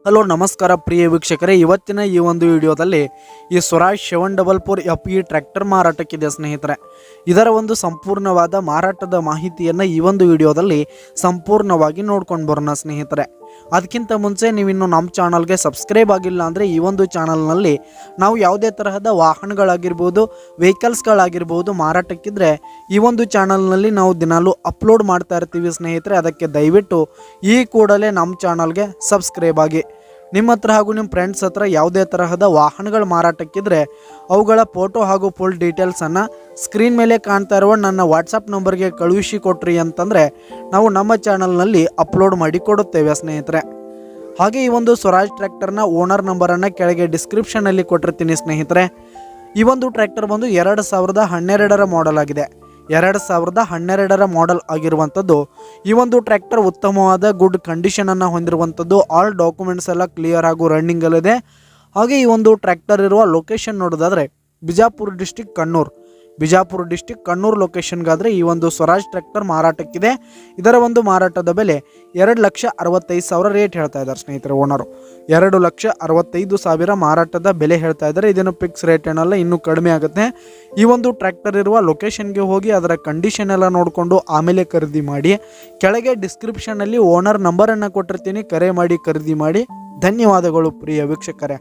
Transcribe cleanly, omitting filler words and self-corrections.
Hello ನಮಸ್ಕಾರ ಪ್ರಿಯ ವೀಕ್ಷಕರೇ, ಇವತ್ತಿನ ಈ ಒಂದು ವಿಡಿಯೋದಲ್ಲಿ ಈ ಸ್ವರಾಜ್ 744 FE ಟ್ರ್ಯಾಕ್ಟರ್ ಮಾರಾಟಕ್ಕಿದೆ ಸ್ನೇಹಿತರೆ. ಇದರ ಒಂದು ಸಂಪೂರ್ಣವಾದ ಮಾರಾಟದ ಮಾಹಿತಿಯನ್ನು ಈ ಒಂದು ವಿಡಿಯೋದಲ್ಲಿ ಸಂಪೂರ್ಣವಾಗಿ ನೋಡ್ಕೊಂಡು ಬರೋಣ ಸ್ನೇಹಿತರೆ. ಅದಕ್ಕಿಂತ ಮುಂಚೆ ನೀವಿನ್ನು ನಮ್ಮ ಚಾನಲ್ಗೆ ಸಬ್ಸ್ಕ್ರೈಬ್ ಆಗಿಲ್ಲ ಅಂದರೆ ಈ ಒಂದು ಚಾನಲ್ನಲ್ಲಿ ನಾವು ಯಾವುದೇ ತರಹದ ವಾಹನಗಳಾಗಿರ್ಬೋದು, ವೆಹಿಕಲ್ಸ್ಗಳಾಗಿರ್ಬೋದು ಮಾರಾಟಕ್ಕಿದ್ರೆ ಈ ಒಂದು ಚಾನಲ್ನಲ್ಲಿ ನಾವು ದಿನಾಲೂ ಅಪ್ಲೋಡ್ ಮಾಡ್ತಾ ಇರ್ತೀವಿ ಸ್ನೇಹಿತರೆ. ಅದಕ್ಕೆ ದಯವಿಟ್ಟು ಈ ಕೂಡಲೇ ನಮ್ಮ ಚಾನಲ್ಗೆ ಸಬ್ಸ್ಕ್ರೈಬ್ ಆಗಿ. ನಿಮ್ಮ ಹತ್ರ ಹಾಗೂ ನಿಮ್ಮ ಫ್ರೆಂಡ್ಸ್ ಹತ್ರ ಯಾವುದೇ ತರಹದ ವಾಹನಗಳು ಮಾರಾಟಕ್ಕಿದ್ರೆ ಅವುಗಳ ಫೋಟೋ ಹಾಗೂ ಫುಲ್ ಡೀಟೇಲ್ಸನ್ನು ಸ್ಕ್ರೀನ್ ಮೇಲೆ ಕಾಣ್ತಾ ಇರುವ ನನ್ನ ವಾಟ್ಸಪ್ ನಂಬರ್ಗೆ ಕಳುಹಿಸಿ ಕೊಟ್ರಿ ಅಂತಂದರೆ ನಾವು ನಮ್ಮ ಚಾನಲ್ನಲ್ಲಿ ಅಪ್ಲೋಡ್ ಮಾಡಿ ಕೊಡುತ್ತೇವೆ ಸ್ನೇಹಿತರೆ. ಹಾಗೆ ಈ ಒಂದು ಸ್ವರಾಜ್ ಟ್ರ್ಯಾಕ್ಟರ್ನ ಓನರ್ ನಂಬರನ್ನು ಕೆಳಗೆ ಡಿಸ್ಕ್ರಿಪ್ಷನಲ್ಲಿ ಕೊಟ್ಟಿರ್ತೀನಿ ಸ್ನೇಹಿತರೆ. ಈ ಒಂದು ಟ್ರ್ಯಾಕ್ಟರ್ ಬಂದು 2012ರ ಮಾಡೆಲ್ ಆಗಿದೆ. 2012ರ ಮಾಡೆಲ್ ಆಗಿರುವಂಥದ್ದು. ಈ ಒಂದು ಟ್ರ್ಯಾಕ್ಟರ್ ಉತ್ತಮವಾದ ಗುಡ್ ಕಂಡೀಷನನ್ನು ಹೊಂದಿರುವಂಥದ್ದು. ಆಲ್ ಡಾಕ್ಯುಮೆಂಟ್ಸ್ ಎಲ್ಲ ಕ್ಲಿಯರ್ ಹಾಗೂ ರನ್ನಿಂಗಲ್ಲಿದೆ. ಹಾಗೆ ಈ ಒಂದು ಟ್ರ್ಯಾಕ್ಟರ್ ಇರುವ ಲೊಕೇಶನ್ ನೋಡೋದಾದರೆ ಬಿಜಾಪುರ ಡಿಸ್ಟಿಕ್ ಕಣ್ಣೂರು ಲೊಕೇಶನ್ಗಾದರೆ ಈ ಒಂದು ಸ್ವರಾಜ್ ಟ್ರ್ಯಾಕ್ಟರ್ ಮಾರಾಟಕ್ಕಿದೆ. ಇದರ ಒಂದು ಮಾರಾಟದ ಬೆಲೆ 2,65,000 ರೇಟ್ ಹೇಳ್ತಾ ಇದ್ದಾರೆ ಸ್ನೇಹಿತರೆ ಓನರು. 2,65,000 ಮಾರಾಟದ ಬೆಲೆ ಹೇಳ್ತಾ ಇದ್ದಾರೆ. ಇದನ್ನು ಫಿಕ್ಸ್ ರೇಟ್ ಏನಲ್ಲ, ಇನ್ನೂ ಕಡಿಮೆ ಆಗುತ್ತೆ. ಈ ಒಂದು ಟ್ರ್ಯಾಕ್ಟರ್ ಇರುವ ಲೊಕೇಶನ್ಗೆ ಹೋಗಿ ಅದರ ಕಂಡೀಷನ್ ಎಲ್ಲ ನೋಡಿಕೊಂಡು ಆಮೇಲೆ ಖರೀದಿ ಮಾಡಿ. ಕೆಳಗೆ ಡಿಸ್ಕ್ರಿಪ್ಷನಲ್ಲಿ ಓನರ್ ನಂಬರನ್ನು ಕೊಟ್ಟಿರ್ತೀನಿ, ಕರೆ ಮಾಡಿ ಖರೀದಿ ಮಾಡಿ. ಧನ್ಯವಾದಗಳು ಪ್ರಿಯ ವೀಕ್ಷಕರೇ.